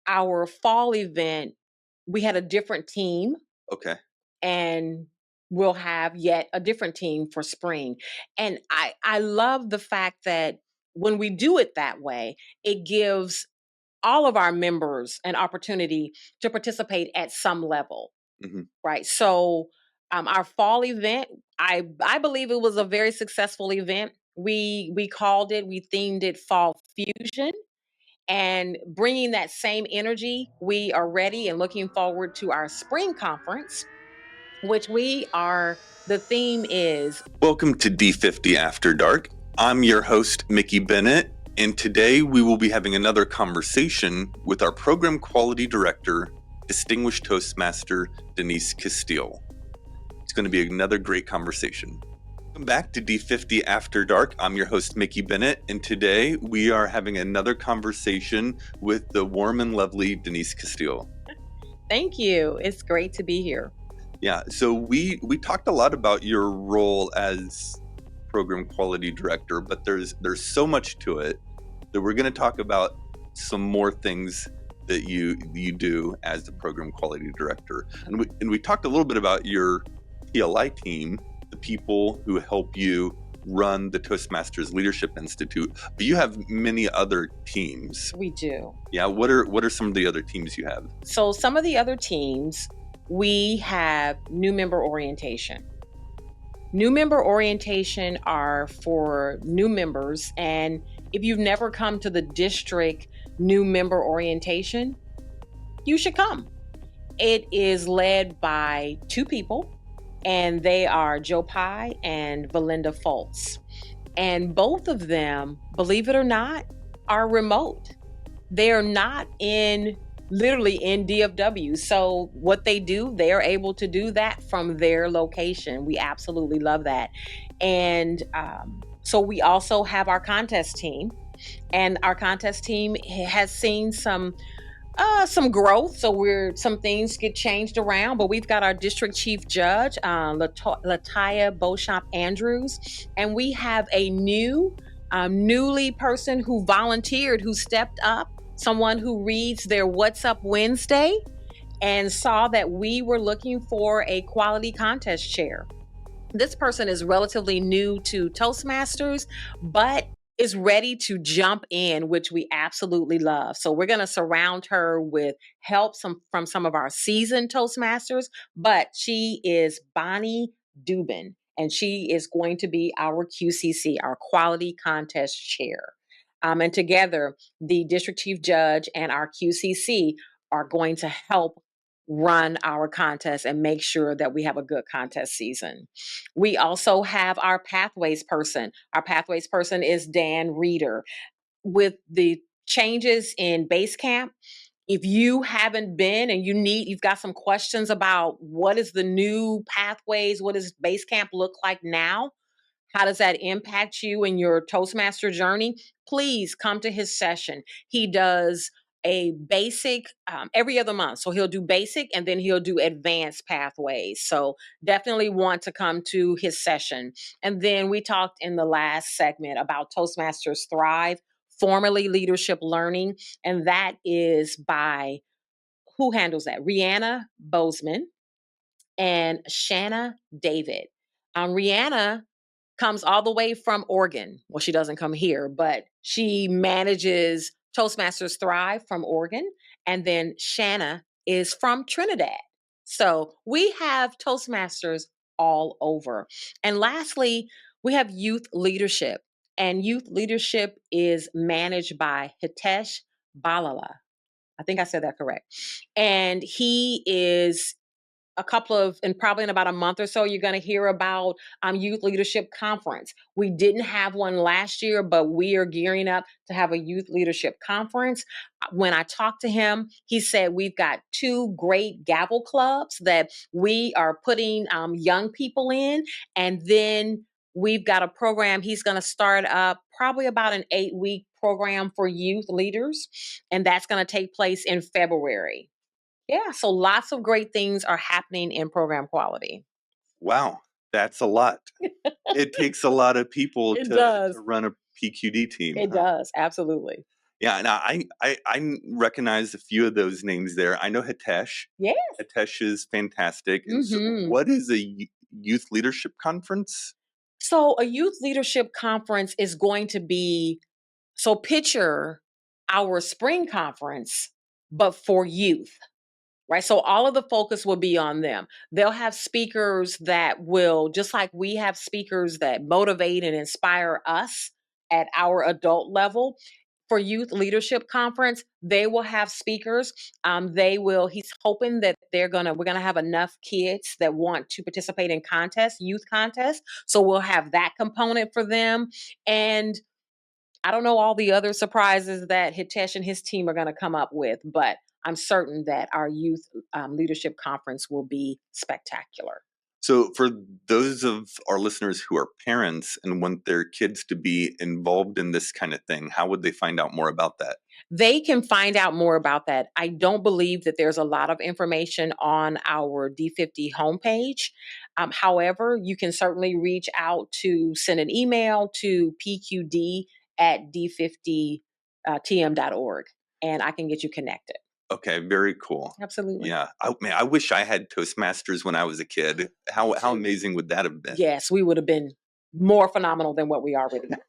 our fall event, we had a different team. Okay. And we'll have yet a different team for spring. And I love the fact that when we do it that way, it gives all of our members an opportunity to participate at some level, Mm-hmm. right? So our fall event, I believe it was a very successful event. We themed it Fall Fusion, and bringing that same energy, we are ready and looking forward to our spring conference, which the theme is. Welcome to D50 After Dark. I'm your host, Mickey Bennett, and today we will be having another conversation with our Program Quality Director, Distinguished Toastmaster Denise Castille. It's going to be another great conversation. Welcome back to D50 After Dark. I'm your host, Mickey Bennett, and today we are having another conversation with the warm and lovely Denise Castille. Thank you. It's great to be here. Yeah, so we talked a lot about your role as Program Quality Director, but there's so much to it that we're going to talk about some more things that you do as the Program Quality Director. And we talked a little bit about your PLI team, the people who help you run the Toastmasters Leadership Institute, but you have many other teams. We do. Yeah, what are some of the other teams you have? So some of the other teams, we have new member orientation. New member orientation are for new members. And if you've never come to the district new member orientation, you should come. It is led by two people, and they are Joe Pye and Velynda Fultz. And both of them, believe it or not, are remote. They're not literally in DFW. So what they do, they are able to do that from their location. We absolutely love that. And so we also have our contest team, and our contest team has seen some growth. So some things get changed around, but we've got our district chief judge, Latayah Beauchamp-Andrews, and we have a newly person who volunteered, who stepped up, someone who reads their What's Up Wednesday and saw that we were looking for a quality contest chair. This person is relatively new to Toastmasters, but is ready to jump in, which we absolutely love. So we're going to surround her with help from some of our seasoned Toastmasters, but she is Bonnie Dubin, and she is going to be our QCC, our quality contest chair. And together, the district chief judge and our QCC are going to help run our contest and make sure that we have a good contest season. We also have our pathways person. Our pathways person is Dan Reeder. With the changes in Basecamp, if you haven't been and you've got some questions about what is the new pathways, what does Basecamp look like now, how does that impact you in your Toastmaster journey, please come to his session. He does a basic every other month. So he'll do basic and then he'll do advanced pathways. So definitely want to come to his session. And then we talked in the last segment about Toastmasters Thrive, formerly Leadership Learning. And that is by, who handles that? Rheanna Bowsman and Shanna David. Rheanna comes all the way from Oregon. Well, she doesn't come here, but she manages Toastmasters Thrive from Oregon. And then Shanna is from Trinidad. So we have Toastmasters all over. And lastly, we have youth leadership. And youth leadership is managed by Hitesh Bhalala. I think I said that correct. And he is probably in about a month or so, you're going to hear about Youth Leadership Conference. We didn't have one last year, but we are gearing up to have a Youth Leadership Conference. When I talked to him, he said we've got two great gavel clubs that we are putting young people in. And then we've got a program he's going to start up, probably about an 8-week program for youth leaders. And that's going to take place in February. Yeah, so lots of great things are happening in program quality. Wow, that's a lot. It takes a lot of people to run a PQD team. It does, absolutely. Yeah, and I recognize a few of those names there. I know Hitesh. Yes. Hitesh is fantastic. And so Mm-hmm. what is a youth leadership conference? So a youth leadership conference is going to be, so picture our spring conference, but for youth. Right. So all of the focus will be on them. They'll have speakers that will, just like we have speakers that motivate and inspire us at our adult level. For youth leadership conference, they will have speakers. He's hoping that we're gonna have enough kids that want to participate in contests, youth contests. So we'll have that component for them. And I don't know all the other surprises that Hitesh and his team are going to come up with, but I'm certain that our youth leadership conference will be spectacular. So, for those of our listeners who are parents and want their kids to be involved in this kind of thing, how would they find out more about that? They can find out more about that. I don't believe that there's a lot of information on our D50 homepage. However, you can certainly reach out to send an email to pqd@d50tm.org, and I can get you connected. Okay, very cool. Absolutely. Yeah, I wish I had Toastmasters when I was a kid. How amazing would that have been? Yes, we would have been more phenomenal than what we already are.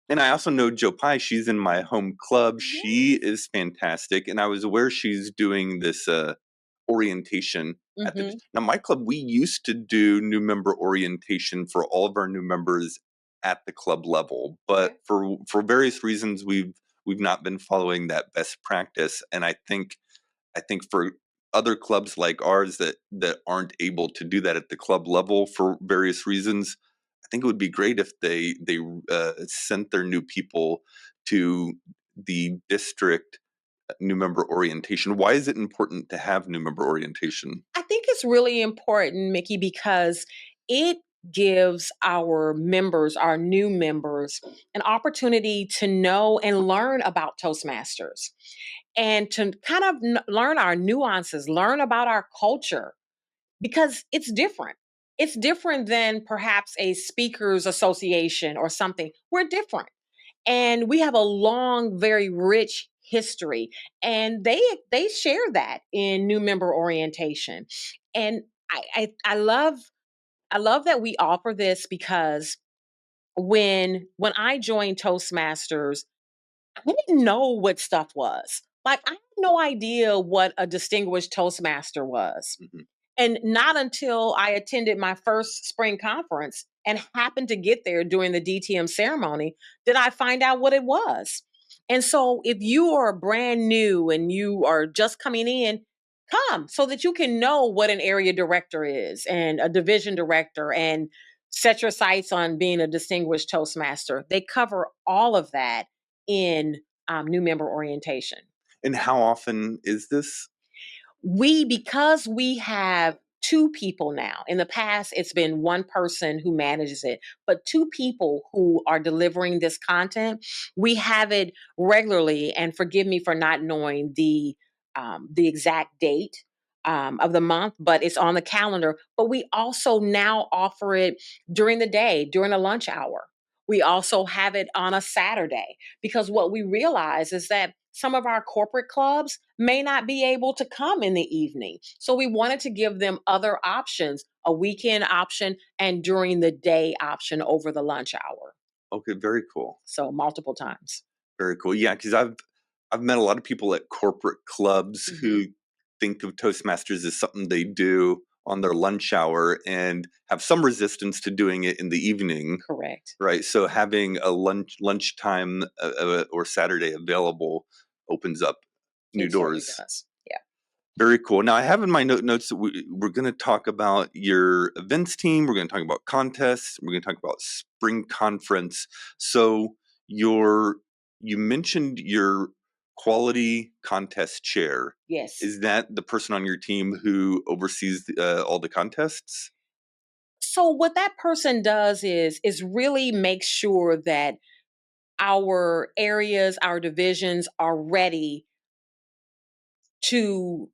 And I also know Joe Pye. She's in my home club. She Yes. is fantastic, and I was aware she's doing this orientation at the. Mhm. Now, my club, we used to do new member orientation for all of our new members at the club level, but Okay. for various reasons, we've not been following that best practice, and I think for other clubs like ours that aren't able to do that at the club level for various reasons, I think it would be great if they sent their new people to the district new member orientation. Why is it important to have new member orientation? I think it's really important, Mickey, because it gives our members, our new members, an opportunity to know and learn about Toastmasters and to kind of learn our nuances, learn about our culture, because it's different. It's different than perhaps a speakers association or something. We're different. And we have a long, very rich history. And they share that in new member orientation. And I love that we offer this because when I joined Toastmasters, I didn't know what stuff was. Like I had no idea what a distinguished Toastmaster was. Mhm. And not until I attended my first spring conference and happened to get there during the DTM ceremony did I find out what it was. And so, if you are brand new and you are just coming in, come so that you can know what an area director is and a division director and set your sights on being a distinguished Toastmaster. They cover all of that in new member orientation. And how often is this? Because we have two people now. In the past, it's been one person who manages it, but two people who are delivering this content. We have it regularly, and forgive me for not knowing the exact date of the month, but it's on the calendar. But we also now offer it during the day, during the lunch hour. We also have it on a Saturday because what we realize is that some of our corporate clubs may not be able to come in the evening. So we wanted to give them other options, a weekend option and during the day option over the lunch hour. Okay, very cool. So multiple times. Very cool. Yeah, because I've met a lot of people at corporate clubs who think of Toastmasters as something they do on their lunch hour and have some resistance to doing it in the evening. Correct. Right. So having a lunchtime or Saturday available opens up new It certainly doors. does. Yeah. Very cool. Now I have in my notes that we're going to talk about your events team. We're going to talk about contests. We're going to talk about spring conference. So you mentioned your quality contest chair. Yes. Is that the person on your team who oversees all the contests? So what that person does is really make sure that our areas, our divisions are ready to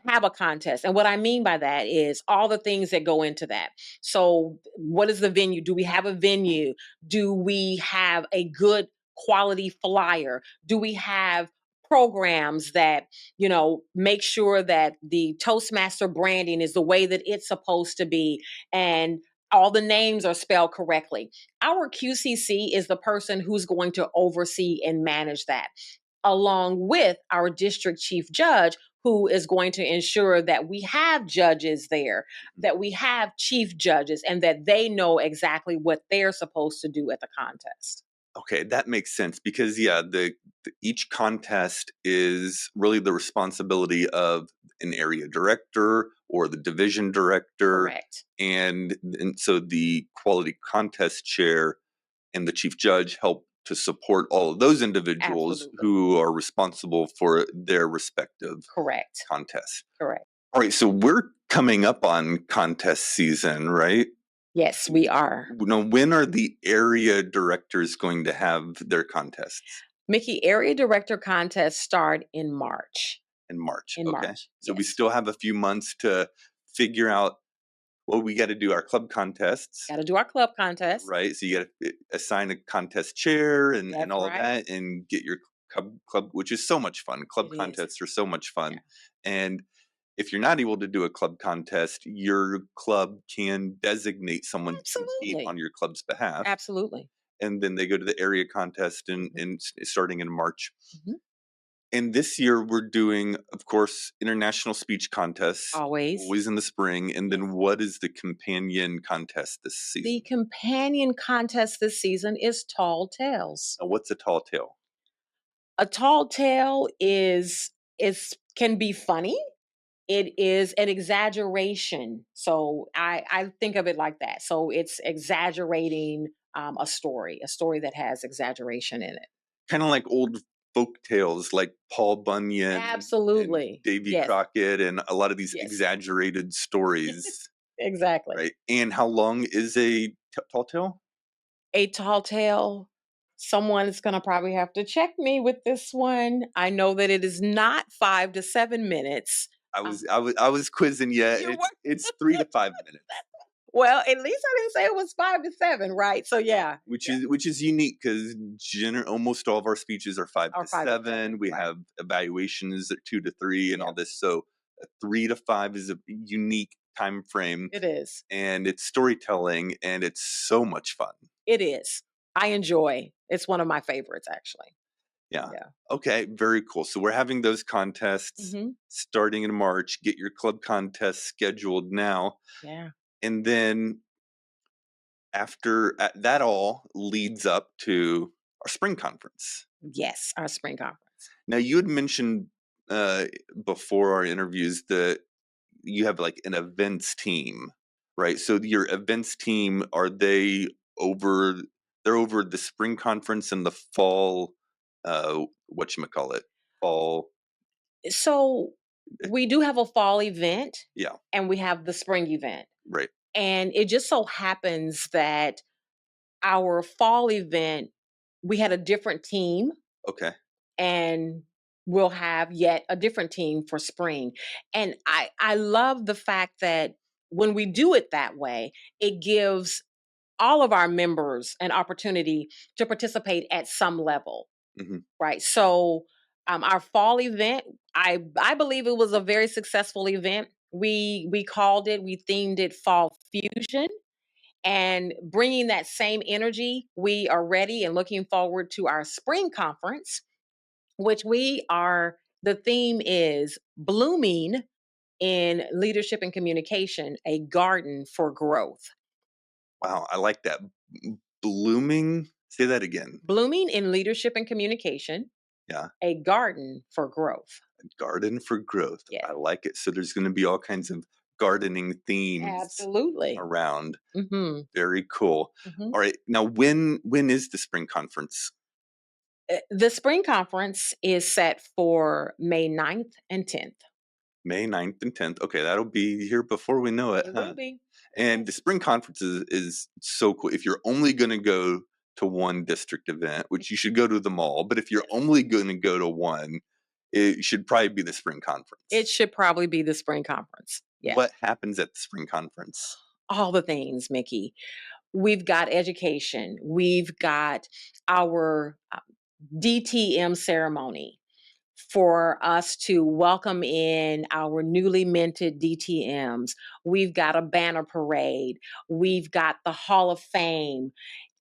have a contest. And what I mean by that is all the things that go into that. So what is the venue? Do we have a venue? Do we have a good quality flyer? Do we have programs that, make sure that the Toastmaster branding is the way that it's supposed to be and all the names are spelled correctly? Our QCC is the person who's going to oversee and manage that, along with our district chief judge, who is going to ensure that we have judges there, that we have chief judges, and that they know exactly what they're supposed to do at the contest. Okay, that makes sense because each contest is really the responsibility of an area director or the division director. Correct. And so the quality contest chair and the chief judge help to support all of those individuals Absolutely. who are responsible for their respective Correct. contests. Correct. All right, so we're coming up on contest season, right? Yes, we are. Now, when are the area directors going to have their contests? Mickey, area director contests start in March. In March. In Okay. March. So yes. we still have a few months to figure out, well, we got to do our club contests. Got to do our club contest. Right. So you got to assign a contest chair and all right. of that and get your club, which is so much fun. Club It contests is. are so much fun. Yeah. And if you're not able to do a club contest, your club can designate someone to compete on your club's behalf. Absolutely. And then they go to the area contest and starting in March. Mm-hmm. And this year we're doing, of course, international speech contests. Always in the spring. And then what is the companion contest this season? The companion contest this season is Tall Tales. Now, what's a tall tale? A tall tale can be funny. It is an exaggeration. So I think of it like that. So it's exaggerating a story that has exaggeration in it. Kind of like old folk tales like Paul Bunyan, absolutely, and Davy Crockett, and a lot of these Yes. exaggerated stories. Exactly. Right. And how long is a tall tale? A tall tale. Someone is going to probably have to check me with this one. I know that it is not 5 to 7 minutes. I was quizzing you. It's 3 to 5 minutes. Well, at least I didn't say it was 5 to 7, right? So yeah, which is unique because almost all of our speeches are 5 to 7. We have evaluations at 2 to 3 and all this. So 3 to 5 is a unique time frame. It is, and it's storytelling, and it's so much fun. It is. I enjoy. It's one of my favorites, actually. Yeah. Okay. Very cool. So we're having those contests starting in March. Get your club contest scheduled now. Yeah. And then after that all leads up to our spring conference. Yes, our spring conference. Now, you had mentioned before our interviews that you have like an events team, right? So your events team, they're over the spring conference and the fall, fall. So we do have a fall event. Yeah. And we have the spring event. Right. And it just so happens that our fall event, we had a different team. Okay. And we'll have yet a different team for spring. And I love the fact that when we do it that way, it gives all of our members an opportunity to participate at some level. Mm-hmm. Right. So our fall event, I believe it was a very successful event. We themed it Fall Fusion. And bringing that same energy, we are ready and looking forward to our spring conference, which the theme is Blooming in Leadership and Communication, a Garden for Growth. Wow, I like that. Blooming, say that again. Blooming in Leadership and Communication. Yeah. A Garden for Growth. A Garden for Growth. Yeah. I like it. So there's going to be all kinds of gardening themes. Absolutely. Around. Mm-hmm. Very cool. Mm-hmm. All right. Now, when is the spring conference? The spring conference is set for May 9th and 10th. May 9th and 10th. Okay, that'll be here before we know it. It will be. And the spring conference is so cool. If you're only going to go to one district event, which you should go to them all, but if you're only going to go to one, it should probably be the spring conference. It should probably be the spring conference. Yeah. What happens at the spring conference? All the things, Mickey. we've got education, we've got our DTM ceremony for us to welcome in our newly minted DTMs. We've got a banner parade. We've got the Hall of Fame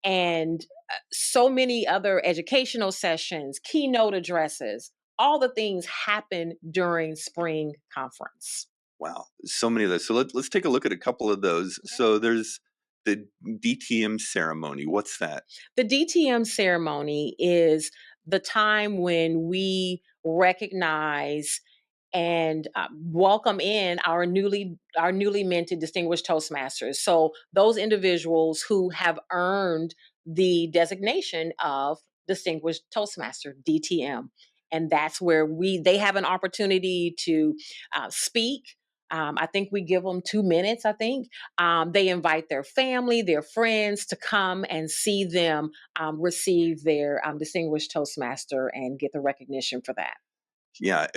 and so many other educational sessions, keynote addresses. All the things happen during spring conference. Wow, so many of those. So let's take a look at a couple of those. Okay. So there's the DTM ceremony. What's that? The DTM ceremony is the time when we recognize and welcome in our newly minted distinguished Toastmasters. So those individuals who have earned the designation of distinguished Toastmaster, DTM. And that's where they have an opportunity to speak. I think we give them 2 minutes, I think. They invite their family, their friends to come and see them receive their distinguished Toastmaster and get the recognition for that. Yeah,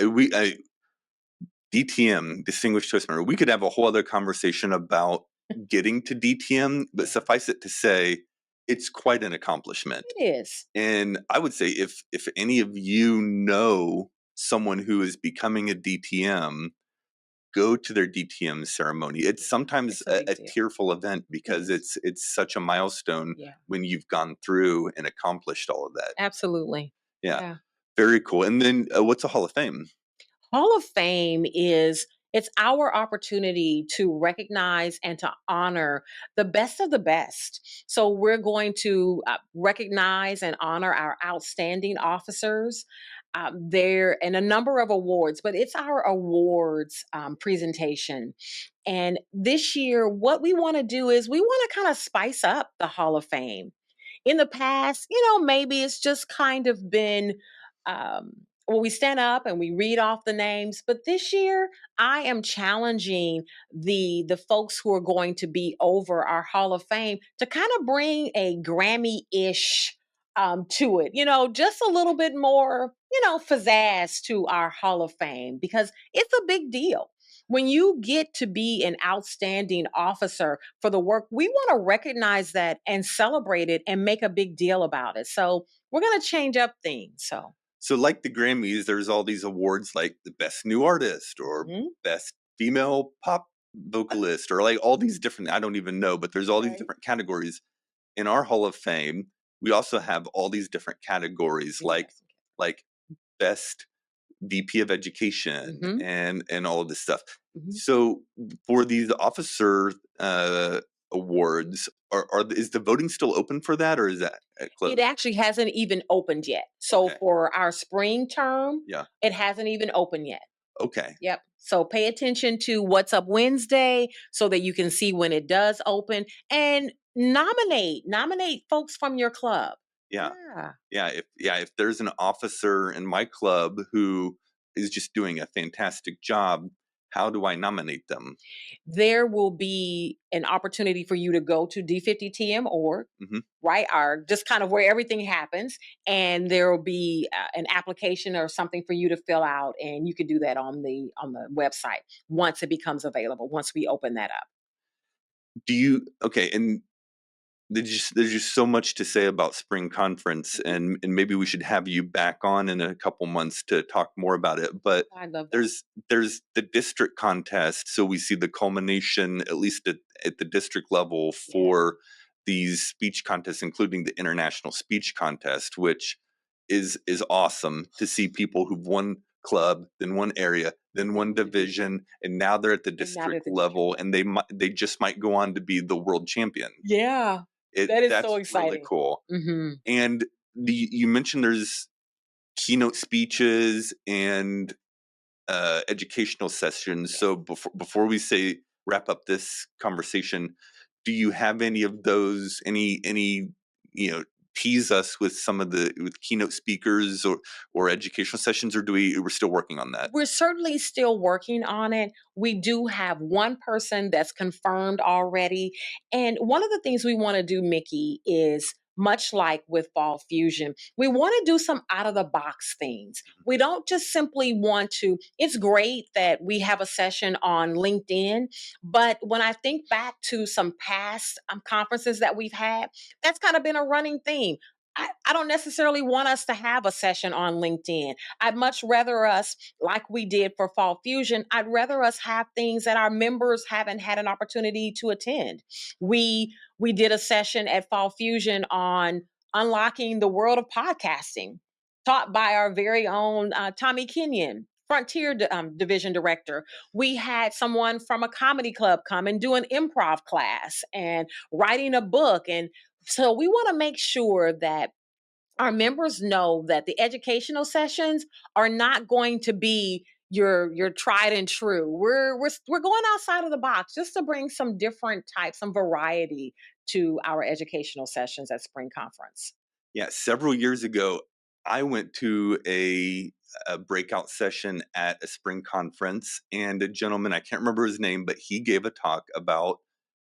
DTM, Distinguished Toastmaster, we could have a whole other conversation about getting to DTM, but suffice it to say, it's quite an accomplishment. It is. And I would say if any of you know someone who is becoming a DTM, go to their DTM ceremony. It's sometimes a tearful event because it's such a milestone when you've gone through and accomplished all of that. Absolutely. Yeah. Very cool. And then what's a Hall of Fame? Hall of Fame it's our opportunity to recognize and to honor the best of the best. So we're going to recognize and honor our outstanding officers. There and a number of awards, but it's our awards presentation. And this year, what we want to do is we want to kind of spice up the Hall of Fame. In the past, maybe it's just kind of been we stand up and we read off the names, but this year I am challenging the folks who are going to be over our Hall of Fame to kind of bring a Grammy-ish to it, just a little bit more, pizzazz to our Hall of Fame because it's a big deal. When you get to be an outstanding officer for the work, we want to recognize that and celebrate it and make a big deal about it. So we're going to change up things. So like the Grammys, there's all these awards like the best new artist or best female pop vocalist or like all these different, I don't even know, but there's all these different categories. In our Hall of Fame, we also have all these different categories like best VP of education and all of this stuff. So for these officer awards, is the voting still open for that or is that closed? It actually hasn't even opened yet. So for our spring term, it hasn't even opened yet. Okay. Yep. So pay attention to What's Up Wednesday so that you can see when it does open and nominate folks from your club. Yeah. If there's an officer in my club who is just doing a fantastic job, how do I nominate them? There will be an opportunity for you to go to D50TM.org, right? Just kind of where everything happens. And there will be an application or something for you to fill out. And you can do that on the website once it becomes available, once we open that up. And there's just so much to say about spring conference and maybe we should have you back on in a couple months to talk more about it. But I love that. there's the district contest. So we see the culmination, at least at the district level for these speech contests, including the international speech contest, which is awesome to see people who've won club, then one area, then one division, and now they're at the district level and they just might go on to be the world champion. Yeah. That's so exciting. Really cool. And you mentioned there's keynote speeches and educational sessions. So before we wrap up this conversation, do you have any of those? Any tease us with some of with keynote speakers or educational sessions, or we're still working on that? We're certainly still working on it. We do have one person that's confirmed already. And one of the things we want to do, Mickey, is much like with Fall Fusion, we want to do some out of the box things. We don't just simply want to, it's great that we have a session on LinkedIn, but when I think back to some past conferences that we've had, that's kind of been a running theme. I don't necessarily want us to have a session on LinkedIn. I'd much rather us, like we did for Fall Fusion, I'd rather us have things that our members haven't had an opportunity to attend. We did a session at Fall Fusion on unlocking the world of podcasting, taught by our very own Tommy Kenyon, Frontier Division Director. We had someone from a comedy club come and do an improv class and writing a book. And so we want to make sure that our members know that the educational sessions are not going to be your tried and true. We're going outside of the box just to bring some different types, some variety to our educational sessions at Spring Conference. Yeah, several years ago, I went to a breakout session at a spring conference, and a gentleman, I can't remember his name, but he gave a talk about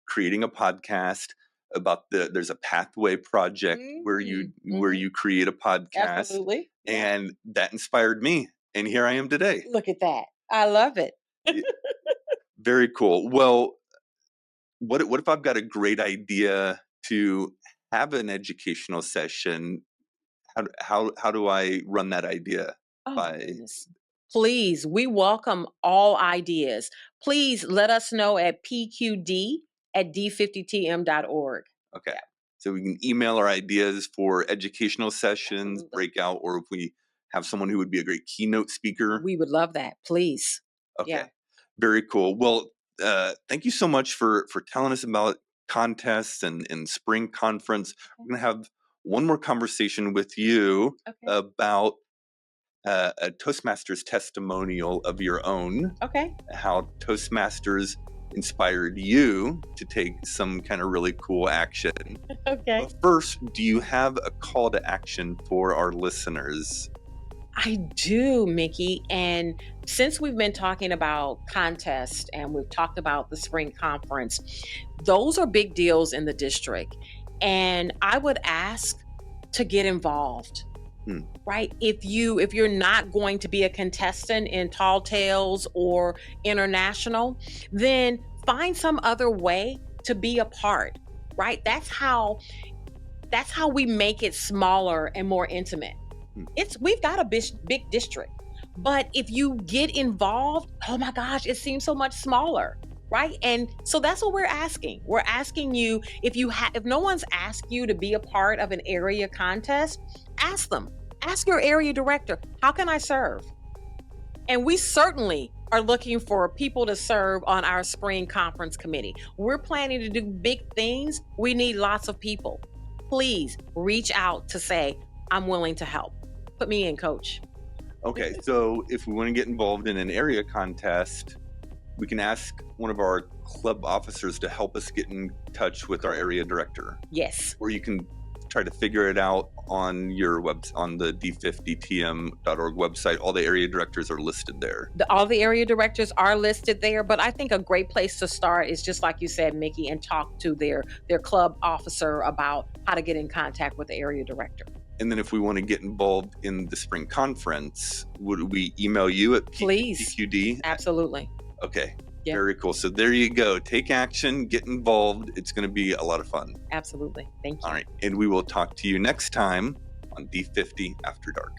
creating a podcast, about there's a pathway project where you create a podcast. Absolutely. And that inspired me, and here I am today. Look at that. I love it. Very cool. Well, what if I've got a great idea to have an educational session? How do I run that idea? Goodness. Please, we welcome all ideas. Please let us know at pqd@d50tm.org. Okay. Yeah. So we can email our ideas for educational sessions, breakout, or if we have someone who would be a great keynote speaker. We would love that. Please. Okay. Yeah. Very cool. Well, thank you so much for telling us about contests and spring conference. We're going to have one more conversation with you about a Toastmasters testimonial of your own. Okay. How Toastmasters inspired you to take some kind of really cool action. Okay. But first, do you have a call to action for our listeners? I do, Mickey. And since we've been talking about contests and we've talked about the spring conference, those are big deals in the district. And I would ask to get involved. Right? If you're not going to be a contestant in Tall Tales or International, then find some other way to be a part, right? That's how we make it smaller and more intimate. We've got a big district, but if you get involved, oh my gosh, it seems so much smaller. Right. And so that's what we're asking. We're asking you, if no one's asked you to be a part of an area contest, ask them. Ask your area director, how can I serve? And we certainly are looking for people to serve on our spring conference committee. We're planning to do big things. We need lots of people. Please reach out to say, I'm willing to help. Put me in, coach. Okay. So if we want to get involved in an area contest, we can ask one of our club officers to help us get in touch with our area director. Yes. Or you can try to figure it out on your on the D50tm.org website. All the area directors are listed there. All the area directors are listed there, but I think a great place to start is just like you said, Mickey, and talk to their club officer about how to get in contact with the area director. And then if we want to get involved in the spring conference, would we email you at PQD? Absolutely. Okay. Yep. Very cool. So there you go. Take action, get involved. It's going to be a lot of fun. Absolutely. Thank you. All right. And we will talk to you next time on D50 After Dark.